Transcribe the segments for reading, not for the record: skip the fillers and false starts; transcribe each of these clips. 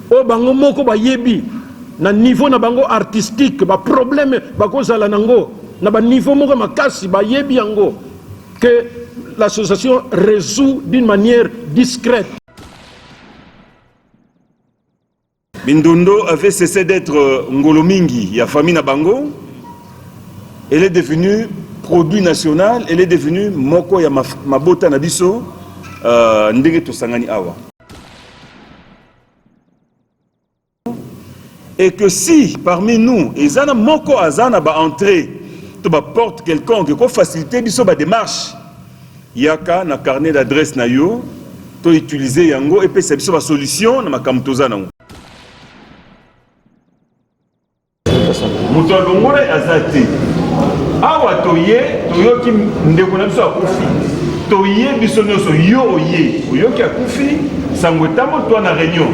o bango moko ba yebi na niveau na bango artistique ba problème ba kozala nango na ba niveau moko makasi ba yebi yango que l'association résout d'une manière discrète. Mindondo avait cessé d'être Ngolomingi, il y a famille na bango. Elle est devenue produit national, elle est devenue moko ya mabota na biso ndenge to sangani awa. Et que si parmi nous, ezana moko azana ba entrer to ba porte quelconque ko faciliter biso ba démarche, yaka na carnet d'adresse na yo to utiliser yango et puis c'est biso ba solution na makambo tozana. Muto longore azati awa toyoki ndeko na biso akufi toye biso nyonso yo oyoki akufi sango etambo to na réunion.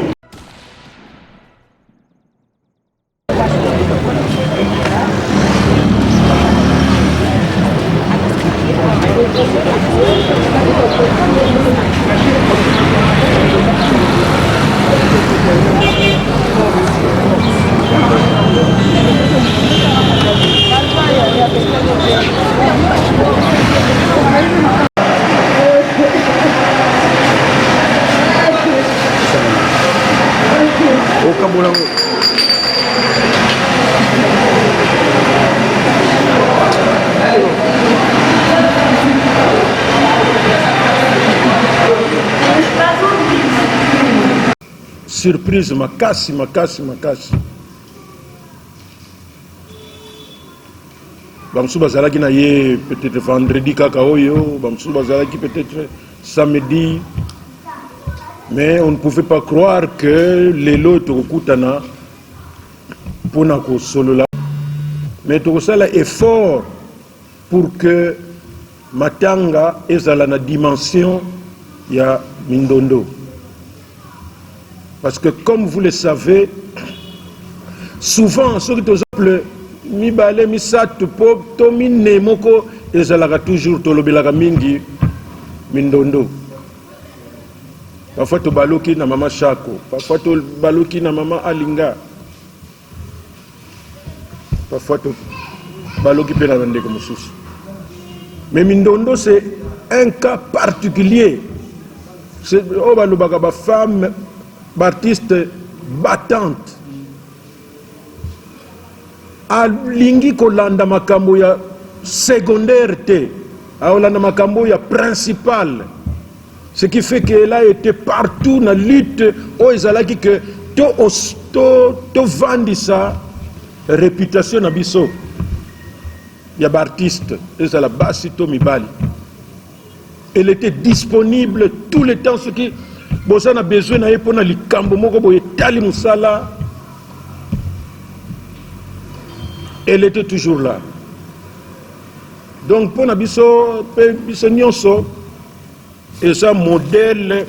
Surprise makasi. Bamsou bazalaki na ye peut-être vendredi kaka oyo, bamsou bazalaki peut-être samedi. Mais on ne pouvait pas croire que les lots tokutana pona ko solo la. Mais tokosala effort pour que matanga ezala na dimension ya Mindondo. Parce que comme vous le savez, souvent, ceux qui t'osent mibale misatu pop tomi nemoko ezalaka toujours tolobelaka mingi Mindondo. Parfois to baloki na mama Shako, parfois to baloki na mama Alinga, parfois to baloki pe na ndeko mosusu. Mais Mindondo c'est un cas particulier. C'est oh balobaka ba femme artiste battante alingi kolanda makambo ya secondaire te aolanda makambo ya principal, ce qui fait qu'elle a été partout na lutte o ezalaki que to vandi sa réputation na biso ya artiste ezala basi to mibali. Elle était disponible tout le temps, ce qui bosa na besoin na epona likambo moko boye tali musala, elle était toujours là. Donc pona biso nyonso et ça modèle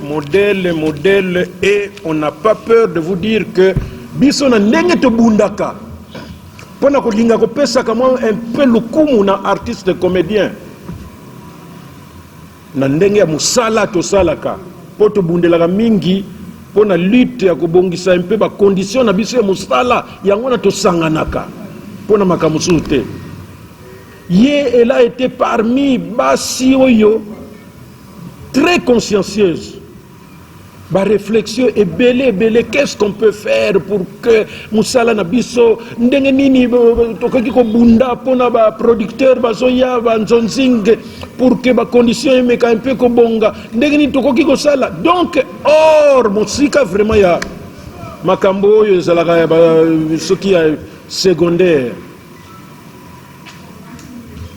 et on n'a pas peur de vous dire que biso na ndenge to bundaka pona ko linga ko pesa kama un peu lukumu na artiste comédien na ndenge ya musala to salaka poto bundelaka mingi pona lutte ya kobongisa un peu ba condition na biso ya musala yango na to sanganaka pona makamusu te. Elle a été parmi basi oyo très consciencieuse. Ba réflexion est belé, qu'est-ce qu'on peut faire pour que musala na biso ndenge nini tokoki ko bunda pona ba producteur bazoya ba nzonzing pour que ba condition emeka un peu ko bonga ndenge nini tokoki ko sala. Donc or musika vraiment ya makambo oyo ezalaka ce qui est secondaire.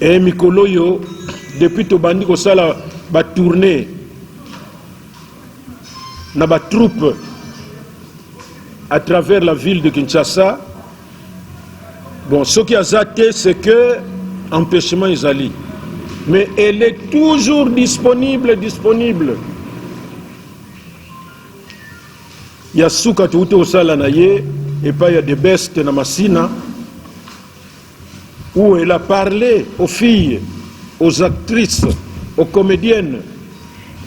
Et mikolo yo depuis to bandi ko sala ba tourner na ba troupe à travers la ville de Kinshasa. Bon, ce qui a zaté, c'est que empêchement ezali. Mais elle est toujours disponible. Il y a souka tuute au sala na ye et pas il y a des bestes na masina où elle a parlé aux filles, aux actrices, aux comédiennes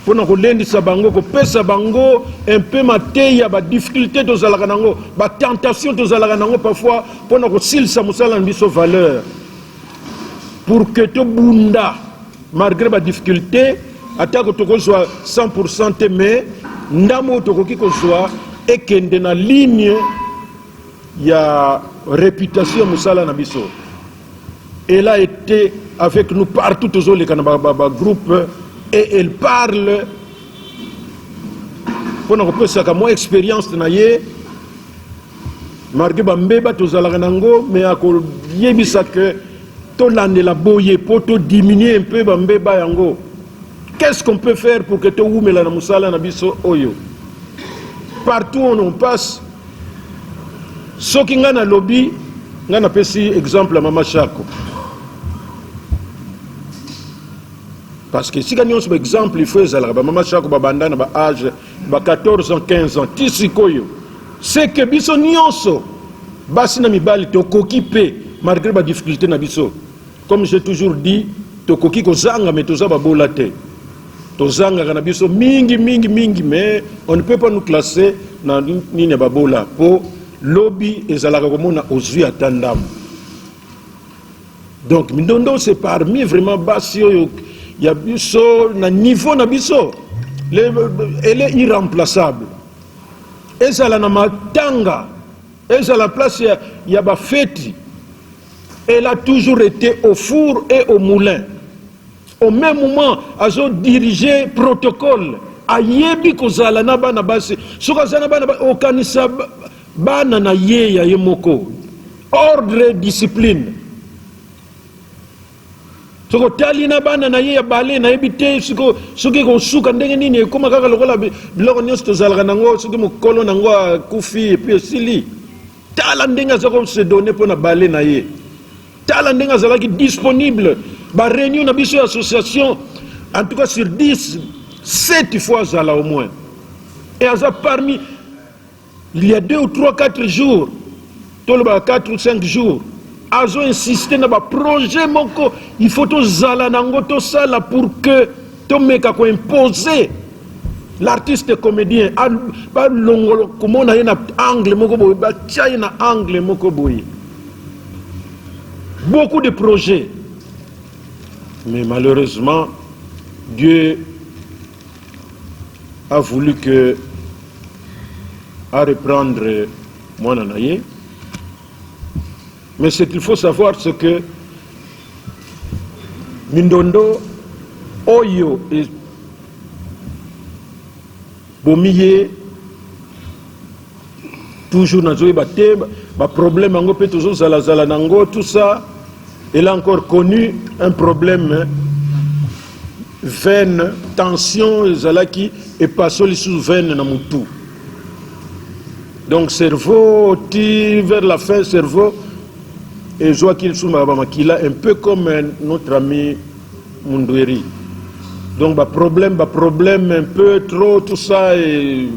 pona kolendisa bango kopesa bango un peu mateya ba difficulté tozalaka nango ba tentation tozalaka nango parfois pona kosilisa mosala na biso valeur pour que tobunda malgré ba difficulté atako tokozwa 100% te mais ndamo tokoki kozwa ekende na ligne ya réputation mosala na biso. Elle a été avec nous partout toujours les groupe et elle parle pour nous faire moi expérience na ye marqué bambeba tozalaka nango mais ako yebisa que to landela boye pour to diminuer un peu bambeba yango. Qu'est-ce qu'on peut faire pour que to wumela na musala na biso oyo? Partout où on passe soki nga na lobby nga na pesi exemple mama Chako. Parce que si nous avons un exemple, il faut que maman Chako babanda na ba âge ba 14 ans 15 ans tisikoyo. C'est que biso nyonso basi na mibali to kokipe malgré ba difficulté na biso. Comme j'ai toujours dit, to koki ko zanga mais to za ba bolate. To zanga na biso mingi mais on ne peut pas nous classer na nini ba bola po lobby ezalaka komona ozui atandam. Donc Mindondo c'est parmi vraiment basi oyo ya biso na niveau na biso elle est irremplaçable. Ezala na matanga, ezala place ya ba feti. Elle a toujours été au four et au moulin. Au même moment, elle a dirigé protocole. Ayebi kozala na bana basi. Soka zana bana okanisa bana na ye ya yemoko. Ordre, discipline. Soko tali na bana na ye ya bale na ebite soki ko suka ndenge nini ekoma kaka lokola biloko nyonso tozalaka nango soki mokolo nango akufi et puis esili tala ndenge azalaka se donner mpo na bale na ye tala ndenge azalaki disponible ba réunion na biso association en tout cas sur 10 7 fois azala au moins et aza parmi il y a 2 ou 3 4 jours toloba 4 ou 5 jours azo insisté na ba projet moko il faut to zala nango to sala pour que to meka ko imposer l'artiste comédien ba longolo komona na angle moko boy ba tia na angle moko boy beaucoup de projets mais malheureusement Dieu a voulu que à reprendre mon anaye. Mais ce qu'il faut savoir, c'est que Mindondo, Oyo et Bomiye, toujours dans le problème, toujours Zala Nango, tout ça, elle a encore connu un problème, veine, tension, Zala qui est passé sous veine dans mon tout. Donc, cerveau, vers la fin, cerveau. Et Joaquin Soumabama qui l'a un peu comme notre ami Mundoueri. Donc, problème un peu trop, tout ça, et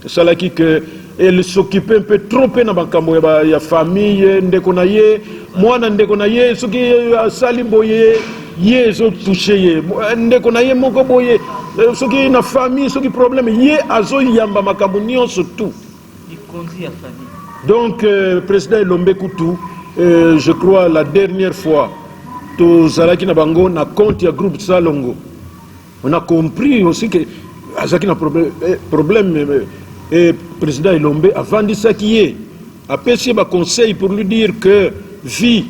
ça là qui que elle s'occupait un peu trop dans la famille, ndekonaye, moi ndekonaye, ce qui est salimboye, yé, zo touché, ndekonaye, moko boye, ce qui est na famille, ce qui est problème, yé, azo yamba makamunion surtout. Donc, président Lombe Koutou, je crois la dernière fois, Tozalaki na bango na compte ya groupe Salongo. On a compris aussi que Azaki na problème et président Elombe a vendu ça qui est. A pêché ba conseil pour lui dire que vie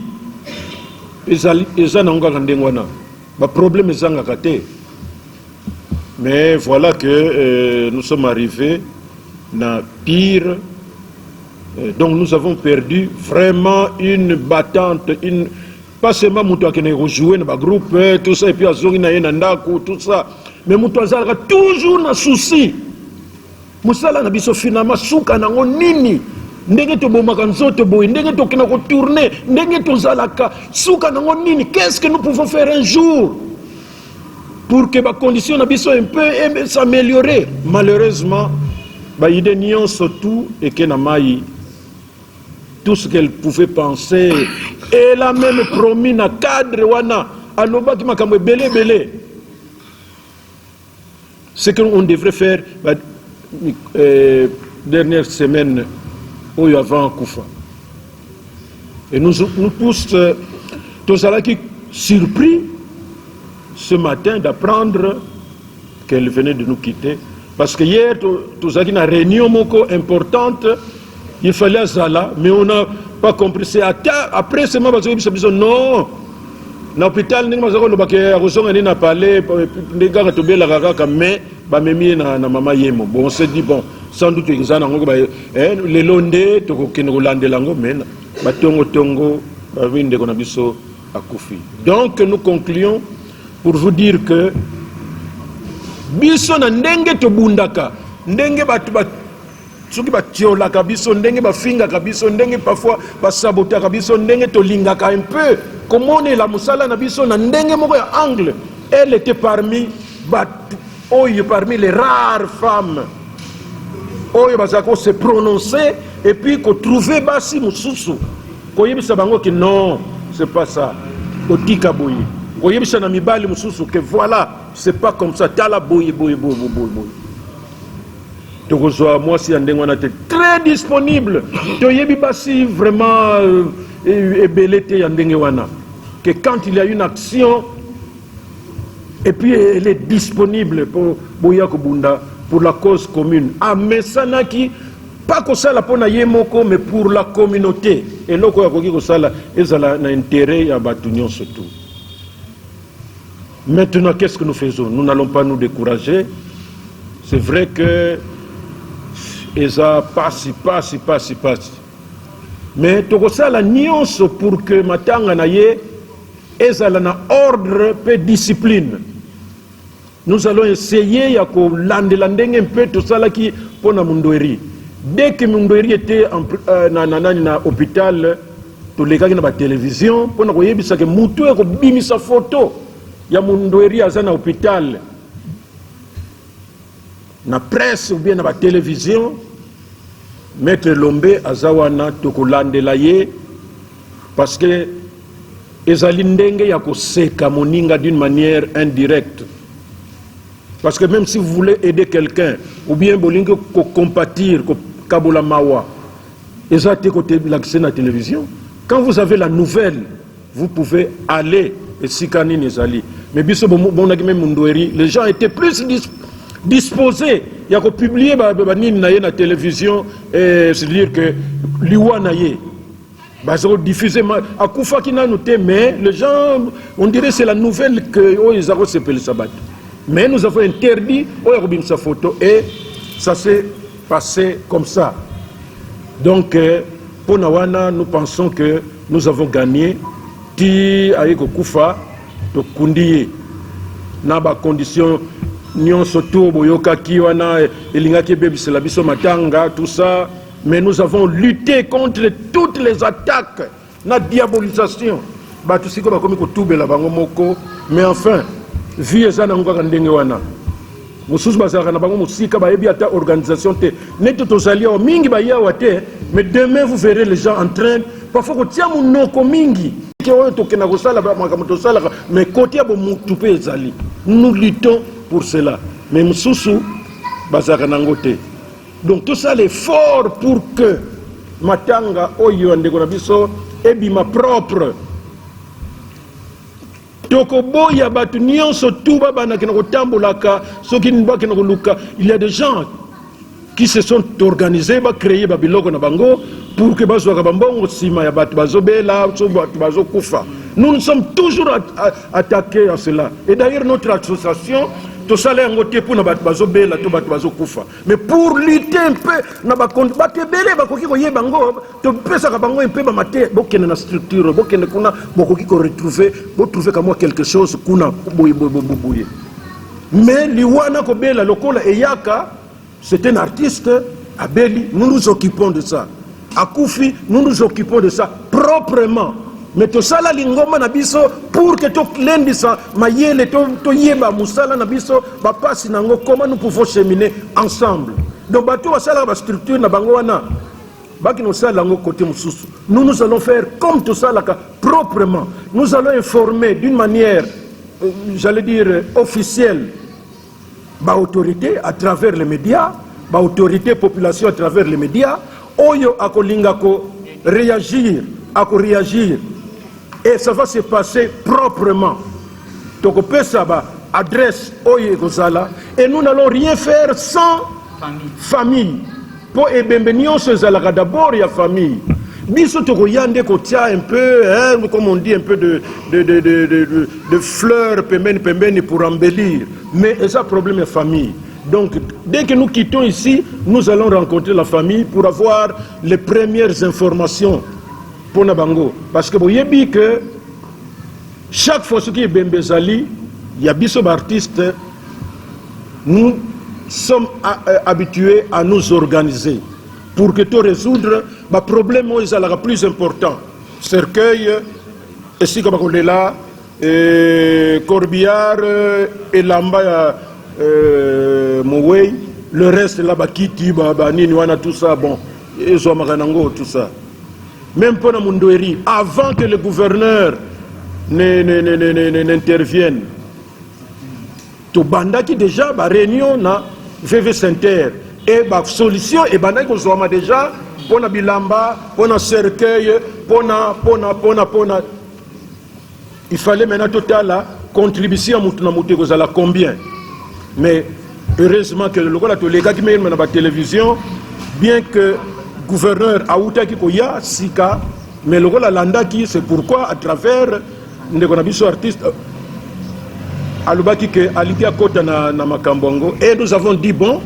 ezana nga kandengwana. Ba problème ezanga kate. Mais voilà que nous sommes arrivés na pire. Donc nous avons perdu vraiment une battante, pas seulement Moutou qui a rejoué dans le groupe, tout ça, et puis Azori Nayenandaku, tout ça. Mais Moutou a toujours un souci. Moussala n'a pas finalement souka nango nini. Ndenge to bomaka nzoto boy, ndenge to kina ko tourner, ndenge to zalaka, souka nango nini. Qu'est-ce que nous pouvons faire un jour pour que les conditions na biso un peu s'améliorer? Malheureusement, idée nion surtout et que na mai tout ce qu'elle pouvait penser. Elle a même promis na cadre wana aloba ki makambo belé. ce qu'on devrait faire dernière semaine ou avant Koufa. Et nous tous, tous qui surpris ce matin d'apprendre qu'elle venait de nous quitter. Parce que hier, tous une réunion importante, il fallait Zala, mais on n'a pas compris. C'est après ce moment, non. Dans l'hôpital, nous avons parlé, mais maman yemo. Bon, on s'est dit, bon, sans doute, les londés, donc nous concluons pour vous dire que biso na ndenge to bundaka ndenge batu soki batiolaka biso ndenge bafingaka biso ndenge parfois basabotaka biso ndenge tolingaka un peu komonela mosala na biso na ndenge moko ya angle. Elle était parmi les rares femmes oyo bazako se prononcer et puis ko trouver basi mususu koyebisa bango que non, c'est pas ça, otika boye koyebisa na mibali mususu que voilà, c'est pas comme ça, tala boye. Tokozwa moi si andengwa na te très disponible toyebi basi vraiment ebelete ya ndenge wana que quand il y a une action et puis elle est disponible pour boya kobunda pour la cause commune amesanaki pas kosala pona yemoko mais pour la communauté et loko yakoki kosala ezala na intérêt ya batu nyonso tout. Maintenant, qu'est-ce que nous faisons? Nous n'allons pas nous décourager. C'est vrai que ça passe. Mais tout ça la nuance pour que matanga na ye ezala na ordre pe discipline. Nous allons essayer ya ko landela ndenge un peu tout ça là qui pona mundoeri. Dès que mundoeri était na hôpital, tout les gars na ba télévision pona ko yebisa que mutu ko bimisa photo ya mundoeri aza na hôpital na presse ou bien na ba télévision. Maître Lombe azawana tokolandela ye parce que ezali ndenge ya koseka moninga d'une manière indirecte. Parce que même si vous voulez aider quelqu'un ou bien bolingo ko compatir ko kabola mawa ezate côté l'accès na télévision, quand vous avez la nouvelle vous pouvez aller et sikani nezali. Mais biso bonaki même mundoeri, les gens étaient plus disposés ya ko publier banini na ye na télévision, c'est-à-dire que liwa na ye bazo diffuser akufa ki na noté, mais les gens on dirait c'est la nouvelle que ils ont sepelé sabat. Mais nous avons interdit sa photo et ça s'est passé comme ça. Donc pour Nawana, nous pensons que nous avons gagné. Ti ayeko kufa to kundiye na ba condition nyonso to boyoka kiwana elingaki bebisela biso matanga tout ça, mais nous avons lutté contre toutes les attaques na diabolisation batu siko bakomi ko tubela bango moko. Mais enfin vie ezana ngaka ndenge wana mususu bazaka na bango musika bayebi ata organisation te neto tozali o mingi bayawa te. Mais demain vous verrez les gens en train parfois ko tia munoko mingi ke oyo tokena kosala makambo tosala, mais côté ya bomutu pe ezali. Nous luttons pour cela, mais mususu bazaka nango te. Donc tout ça l'effort pour que matanga oyo ndeko na biso ebima propre tokoboya batu nyonso tuba bana kena kotambolaka soki nbaka na koluka. Il y a des gens qui se sont organisés ba créer ba biloko na bango pour que bazwaka bambongo sima ya batu bazobela so batu bazokufa. Nous sommes toujours attaqués à cela. Et d'ailleurs notre association to sala ngote pour na batu bazobela to batu bazokufa, mais pour lutter un peu na ba batebele bakoki ko yebango to pesa ka bango un peu ba mate bokene na structure bokene kuna bokoki ko retrouver comme quelque chose kuna boye. Mais liwana ko bela lokola eyaka, c'est un artiste Abeli, nous nous occupons de ça. Akufi, nous nous occupons de ça proprement. Mais to sala lingoma na biso pour que to lendisa mayele to yeba musala na biso ba pasi nango, comment nous pouvons cheminer ensemble. Donc bato sala ba structure na bango wana baki no sala ngo côté mususu. Nous allons faire comme to sala proprement. Nous allons informer d'une manière j'allais dire officielle ba autorité à travers les médias, ba autorité population à travers les médias, oyo akolinga ko réagir, et ça va se passer proprement. Donc on peut savoir adresse oyo ekozala, et nous n'allons rien faire sans famille. Pour ebembenio se zalaka d'abord ya famille. Biso toko yande ko tia un peu, hein, comme on dit, un peu de fleurs pembeni pour embellir. Mais c'est un problème de famille. Donc, dès que nous quittons ici, nous allons rencontrer la famille pour avoir les premières informations pour Nabango. Parce que vous voyez que chaque fois ce qui est Bembezali, il y a biso artistes, nous sommes habitués à nous organiser pour que tout résoudre le problème le plus important. Cercueil, ici comme on est là, Corbillard et Lamba Moué, le reste là-bas, Kiti, Nini, tout ça, bon, et Zouamaranango, tout ça. Même pour Mundoueri, avant que le gouverneur n'intervienne, tout banda qui déjà, réunion na VV Center, et la solution, et banda qui ont déjà, pour na bilamba, pour na cercueil, pour na. Il fallait maintenant total la contribution à la combien. Mais heureusement que le gars qui m'a dit la télévision, bien que le gouverneur a outé qui koya sika, mais le gars landa qui c'est pourquoi à travers les artistes alubaki que alikia kota na makambongo, et nous avons dit bon,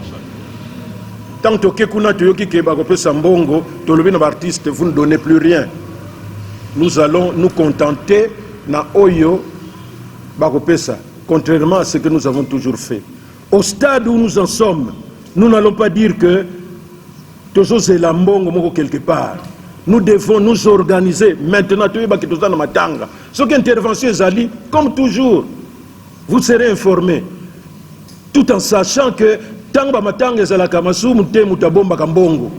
tant que kuna toyoki ke bakope sambongo, tolobi na artiste vous ne donnez plus rien. Nous allons nous contenter na oyo bakopesa, contrairement à ce que nous avons toujours fait. Au stade où nous en sommes, nous n'allons pas dire que toujours c'est l'ambongo quelque part. Nous devons nous organiser. Maintenant, ce qui intervention est ali, comme toujours, vous serez informés, tout en sachant que tant que matanga ezalaka masumu te mutabomba kambongo.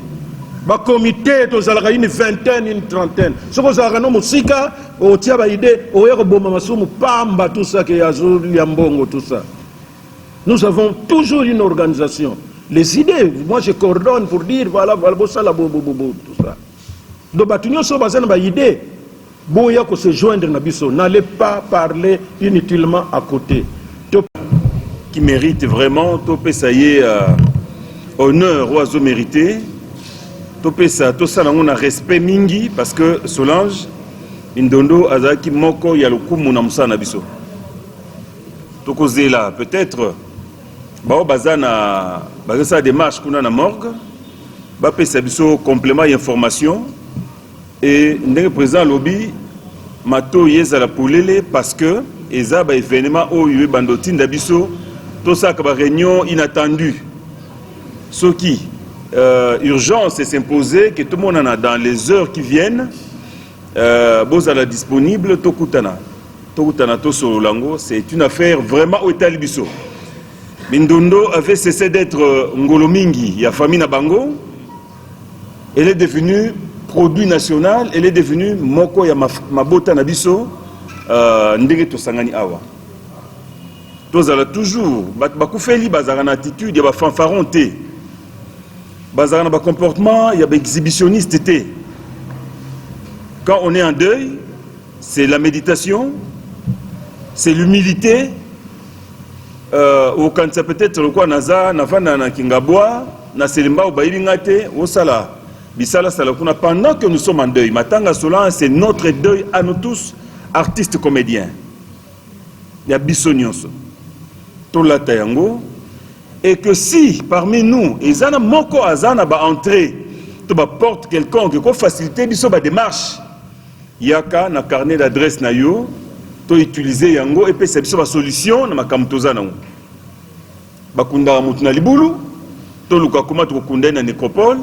Ba comité tozalaka une vingtaine, une trentaine. Ce que ça no musika, o tia ba idée, o yeko bomba masumu pamba tout ça que yazuli yambongo tout ça. Nous avons toujours une organisation. Les idées, moi je coordonne pour dire voilà ça la tout ça. Donc batunyo so bazana ba idée. Boya ko se joindre na biso, n'allez pas parler inutilement à côté. Qui mérite vraiment topé ça y est honneur oiseau mérité. Topé ça tout ça on a respect mingi parce que Solange Indondo azaki moko ya lokumu na musana biso. Tokozé là peut-être ba bazana bazasa démarche kuna na morgue ba pesa biso complément d'information et ndenge président lobby mato yeza la polele parce que eza ba événement oyo bandoti ndabiso to ça ka ba réunion inattendue ce qui urgence est s'imposer que tout le monde en a dans les heures qui viennent bozala disponible tokutana to sololango c'est une affaire vraiment au talibiso. Mindondo avait cessé d'être ngolomingi ya famille na bango, elle est devenue produit national, elle est devenue moko ya mabota na biso ndenge to sangani awa. Tozala toujours bakufeli bazara na attitude ya ba fanfaron te. Bazara na ba comportement ya ba exhibitionniste te. Quand on est en deuil, c'est la méditation, c'est l'humilité. Au quand ça peut-être le quoi naza nafana na kingabwa na selimba obailingate au sala bisala sala kuna pendant que nous sommes en deuil. Matanga Solan, c'est notre deuil à nous tous, artistes comédiens. Il y a bisonyoso tola tayango et que si parmi nous ezana moko azana ba entrer to ba porte quelconque ko faciliter biso ba démarche yaka na carnet d'adresse na yo to utiliser yango et puis c'est biso ba solution na makamtoza na bakunda mutu na libulu to luka kuma to kunda na nécropole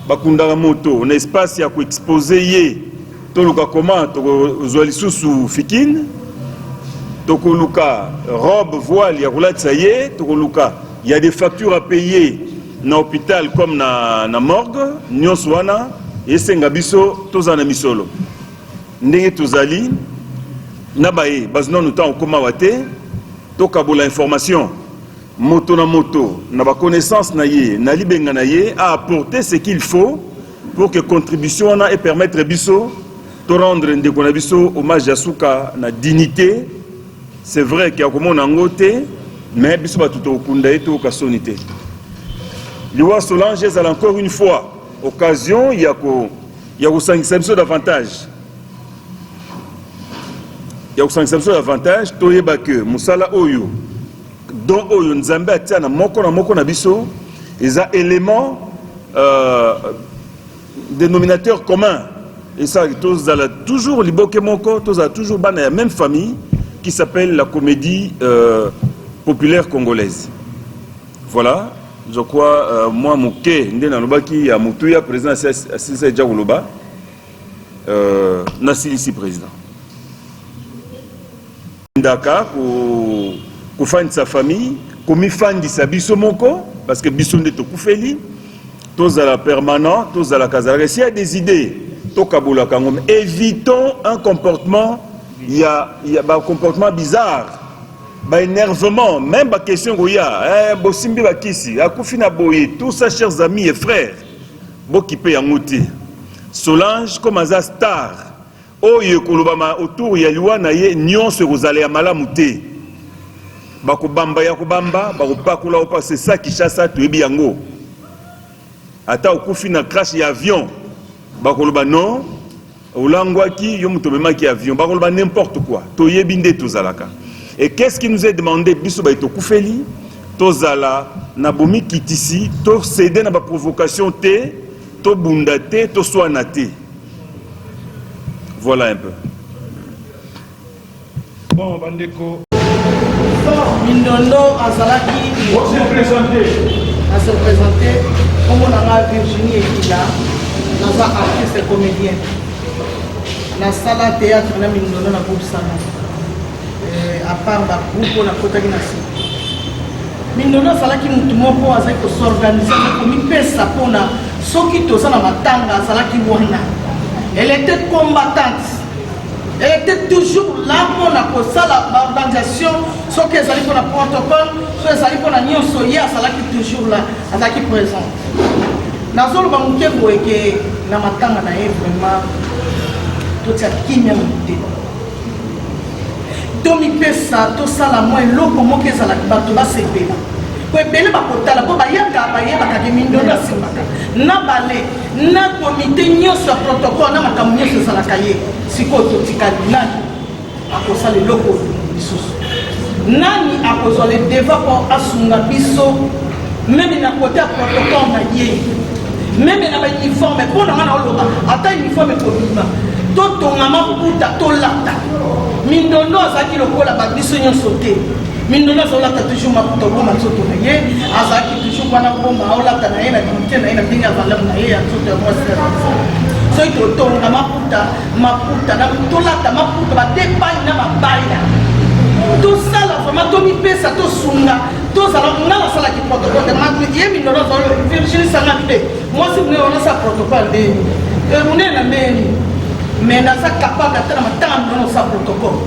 bakunda moto na espace ya ko exposer ye to luka kuma to zwali susu fikine to luka robe voile ya roulatsa ye to luka il y a des factures à payer na hôpital comme na morgue nyonso wana esenga biso tozana misolo ndenge tozali na baye bazona nous temps koma wate to kabola information moto na ba connaissance na ye na libenga na ye a apporter ce qu'il faut pour que contribution na et permettre biso to rendre ndeko na biso hommage à suka na dignité. C'est vrai qu'il y a comme on angote mais biso ba tout okunda eto kasonité. Liwa Solange est encore une fois occasion il y a sangisa biso davantage. Il y a sangisa biso davantage toyeba que musala oyo don oyo nzambe atia na moko na biso eza élément dénominateur commun. Et ça, tous à toujours liboke moko, tous à toujours dans la même famille qui s'appelle la comédie populaire congolaise. Voilà, je crois, moi, Mouké, Ndenanobaki, à Moutouya, président Assise Djagoloba, Nassili ici, président. Dakar, pour faire sa famille, comme il fait sa biso moko, parce que biso n'est pas koufeli, tous à la permanent, tous à la caserne. S'il y a des idées, évitons un comportement, il y a un comportement bizarre, un énervement, même la question qu'il y a, tout ça, chers amis et frères, Solange comme un star, autour il y a l'ouanaye, nyon se rosale à malamouté. C'est ça qui chasse à tout biango. Ata okufina crash ya avion. Bakoloba non, olangwaki yomutomemaki avion, bakoloba n'importe quoi. Toyebinde tozalaka. Et qu'est-ce qui nous est demandé biso ba itokufeli, tozala na bomi kitisi, to céder na ba provocation te, to bunda te, to soana te. Voilà un peu. Bon, bandeko. Mindondo Azalaki. On s'est présenté. À se présenter, comme on a Virginie et Kila. Dans un artiste et comédien. La salle à théâtre, on a mis dans la groupe Sana. À part le groupe, on a côté de Mindono Salaki Moutoumoko a s'organiser comme une pesa pour ceux qui sont dans la tanga, Salaki Wana. Elle était combattante. Elle était toujours là pour l'organisation, ce qu'elle allait pour le protocole, ce qu'elle allait pour la Nyon Soya, Salaki toujours là, Salaki présent. Nazolo bamuke boeke na matanga na ye vraiment tout ça kimia muté to mi pesa to sala moi loko moke sala bato ba sepela ko ebele bakotala po bayanga bayeba ka Mindondo simaka na bale na comité nyonso protocole na makambo nyonso sala kaye siko to tikali nani akosala loko lisusu nani akozwa le devoir pour asunga biso même na côté protocole na ye. Même dans l'uniforme, pour nous, attends uniforme pour nous. Tout ton maman pour ta tolata. Mindondo azaki lokola ba biso nyon sauté. Mindondo azolata toujours ma pour ma soto na ye. Azaki toujours wana bomba olata na ye na dimité na ye na dinga valeur na ye ya soto moi c'est. So ito to na maputa na tolata maputa ba dépaille na ba baila. Tout ça là vraiment to mi pesa to sunga. Tout ça là on a la salle qui protocole de ma ye Mindondo Virginie Sangate. Moi, si vous avez un protocole, vous n'avez pas mais vous êtes capable de faire un protocole.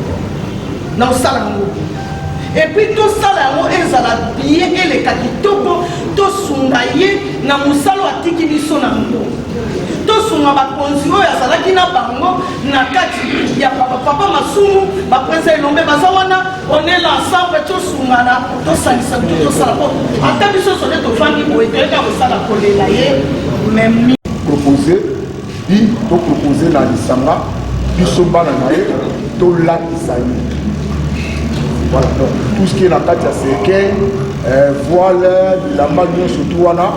Dans le salon. Et puis tout ça, ils ont bien et les kakitoko, tout sungaye, na musalo atiki biso na ngo. Tout sunga ba konzio ya salaki na bango na kati ya papa masumu ba presa elombe bazawana on est l'ensemble tout sunga na tout salisa tout ça là. Ata biso sonné to fandi bo eteka ko sala kolela ye même proposer bi to proposer na lisanga biso bana na ye to lakisa ye. Voilà, donc tout ce qui est la carte à séquelles, voile, la magne surtout wana,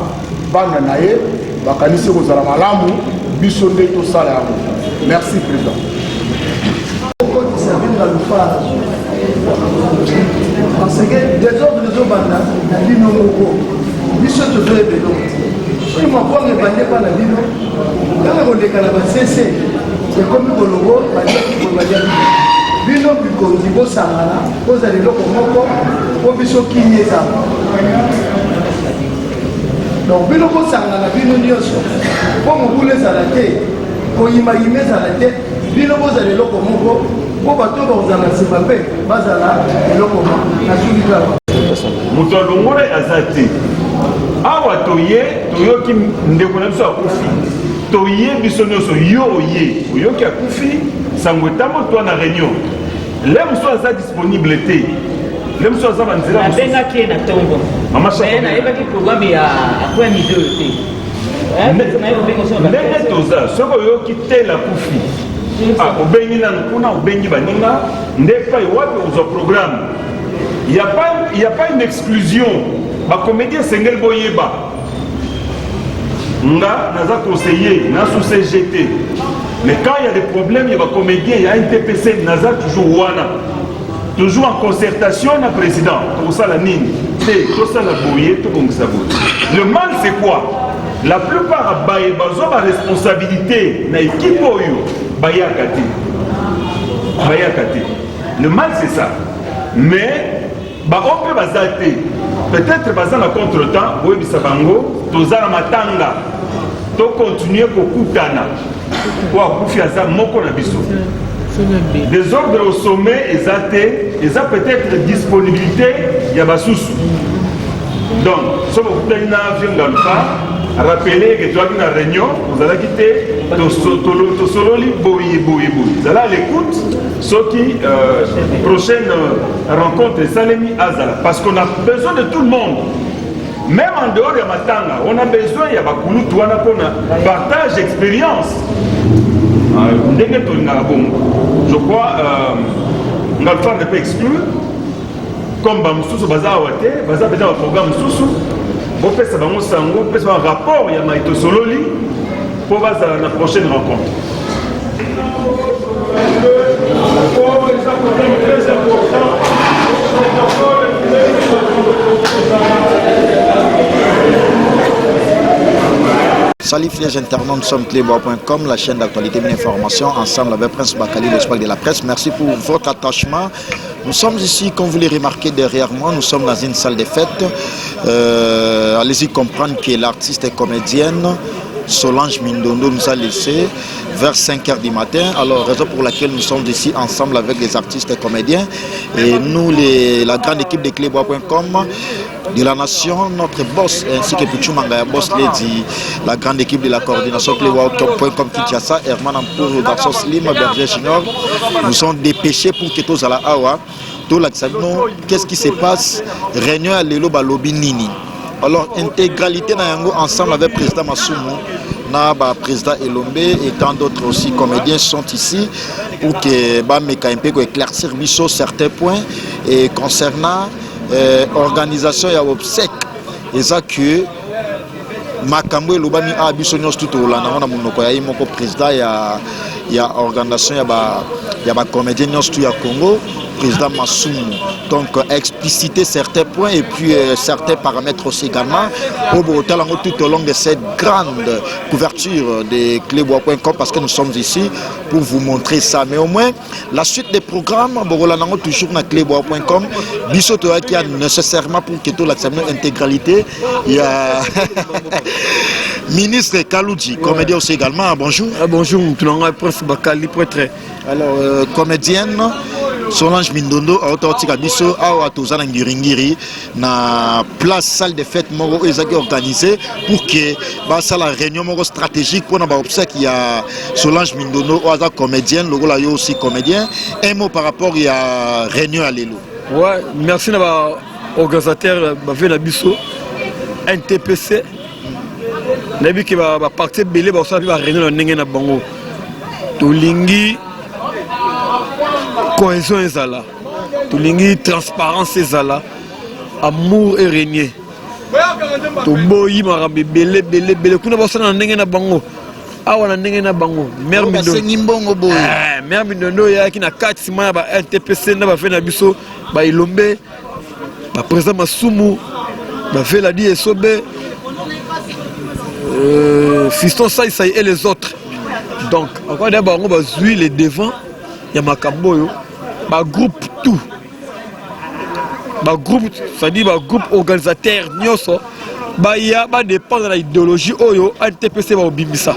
bananaye, bakanisi rozala malamu, bisonde tout ça là. Merci président. Parce que des autres bandes, la vie non moko, biso te doit être long. Si ma pomme est bandée par la vie, quand on décale la cessé, c'est comme le logo, bino bikondi bosangana kozala eloko moko po biso kini ezala donc bino bosangana bino nyonso po mobulu ezala te koyimayima ezala te bino bozala eloko moko po bato bakozala nsima mpe bazala eloko moko nazuli kaka moto alongola aza te awa toyoki ndeko na biso akufi toye biso nyonso yo oyoki akufi sango etambo to na réunion le mosu aza disponible te le mosu aza banzela abengaki na ntongo nayebaki programme ya akoya mideo te ndenge toza soki oyoki te lakufi obengi nanu kuna obengi baninga nde epai wapi ozwa programme il n'y a pas une exclusion bacomédien esengeli boyeba nga naza conseiller na sous CGT mais quand il y a des problèmes il y a bacomédien il y a un TPC naza toujours wana toujours en concertation na président tosala nini te tosala boye tobongisa boye. Le mal c'est quoi? La plupart baye bazwa ba responsabilité na équipe oyo bayaka te. Le mal c'est ça. Mais on peut bazater. Peut-être baza na contre-temps, oui bisa bango, tozala matanga. To continuer kokutana. Pour kufia za moko na biso. Des ordres au sommet et ça peut-être disponibilité ya basusu. Donc, si vous avez un avion rappelez que tu as une réunion, vous allez quitter Tosololi, Boye. Vous allez à l'écoute, ce qui prochaine rencontre Salemi Azala. Parce qu'on a besoin de tout le monde. Même en dehors de Matanga, on a besoin, il y a beaucoup de partage d'expérience. Je crois que Ngalfa ne peut exclure. Comme Bamsoussou Baza Wate, Baza Beda programme Soussou, vous faites ça, vous faites un rapport, il y a Maïto Sololi pour la prochaine rencontre. Très important. Salut fidèles internautes, nous sommes clébois.com, la chaîne d'actualité et d'information, ensemble avec Prince Bakali, l'espoir de la presse. Merci pour votre attachement. Nous sommes ici, comme vous l'avez remarqué derrière moi, nous sommes dans une salle de fête. Allez-y comprendre que l'artiste et comédienne Solange Mindondo nous a laissé vers 5h du matin. Alors, raison pour laquelle nous sommes ici ensemble avec les artistes et comédiens. Et nous, la grande équipe de clébois.com, de la nation, notre boss, ainsi que Pichou Mangaya, boss Lady, la grande équipe de la coordination clébois.com Kinshasa, Herman Ampour, Garçon Slim, Berger Junior, nous sommes dépêchés pour que tous à la Awa, tout l'accent, qu'est-ce qui se passe, réunion à l'élo balobi nini. Alors, intégralité ensemble avec le président Massoumou, le président Elombe et tant d'autres aussi comédiens sont ici pour que Bameka éclaircir certains points et concernant organisation et obsèque. Et ça que Makambo et Lobami a biso nyos tout au lana na monoko ya imoko président ya organisation ya ba comédien nyos tout ya Congo président Massoumou. Donc expliciter certains points et puis certains paramètres aussi également tout au long de cette grande couverture de clébois.com parce que nous sommes ici pour vous montrer ça. Mais au moins la suite des programmes toujours na clébois.com bisoto qui a nécessairement pour que tout l'intégralité il y a ministre Kaloudji, comédien aussi également. Bonjour. Bonjour, Prince Bakali, prêtre. Alors comédienne Solange Mindondo a autorisé biso awa tozana ngiringiri na place salle de fête moko ezaki organisé pour que ça la réunion moko stratégique pour na ba obsèque il y a Solange Mindondo oza comédienne logola yo aussi comédien. Un mot par rapport il y a réunion à l'élo. Ouais, merci na ba organisateur ba vena biso NTPC. Nabi ki ba parti belé ba ça ba réunion na ndenge na bango. Tolingi cohésion ezala, tolingi transparence ezala, amour et régner. Toboyi marambi belé kuna bosana ndenge na bango. Awa na ndenge na bango. Mère Mindondo. Mère Mindondo ya ki na kati ma ba NTPC na ba fait na biso ba Ilombe, ba président Massoumou, ba fait la di Esobe, Fiston Saïsaï et les autres. Donc encore d'abord on va jouer les devants. Il y a Makamboyo, un groupe tout. Un groupe, c'est-à-dire un groupe organisateur, il y a dépend de l'idéologie, Oyo, NTPC va au Bimisa.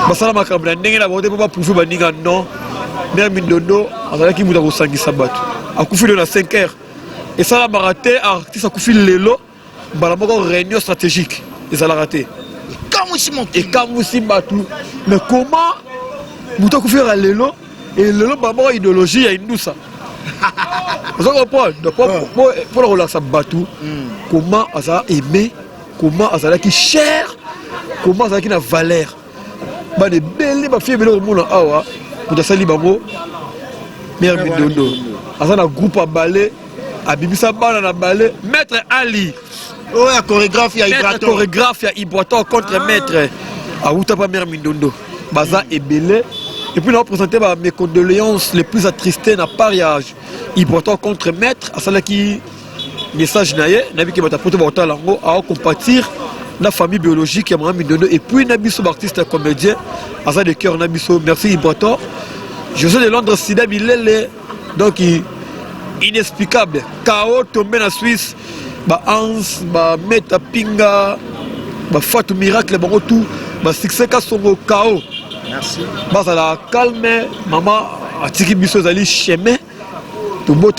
Basala Makamboyo, n'est-ce pas pour vous dire non, mais Mindondo, on a qui vous a ressenti ça battu. À coup de la 5h, Et ça l'a raté, artiste a couffé l'élo, bah la réunion stratégique. Et ça l'a raté. Et quand aussi Batou. Mais comment vous avez couffé l'élo et l'élo, bah idéologie, il y a une douce. Vous comprenez? Pour le relaxer Batou, comment ça aimé, comment ça qui cher, comment ça qui n'a valeur. Bah les belles, bah filles, belles au monde, ah vous avez bango, mère Mindondo. Ça un groupe à balai. A Bibisa Bana na balai, maître Ali. Oh, la chorégraphe, il y a Maître chorégraphe, il y a Ibrato contre maître. A Outapa Mère Mindondo. Baza et Belé. Et puis, on a présenté mes condoléances les plus attristées dans pariage. Ibrato contre maître. À cela qui message naïe, nabi qui va t'apporter votre langue, à compatir la famille biologique, Mère Mindondo. Et puis, Nabiso, artiste comédien, à ça de cœur, Nabiso. Merci Ibrato. José de Londres, Sida Bilele. Donc, inexplicable. Chaos tombé en Suisse. Bah Hans, bah Meta Pinga, bah Fatou Miracle, bah tout, bah succès Kassongo Chaos. Merci. Bah ça la calme, maman a tiré biso zali chemin. Tout beau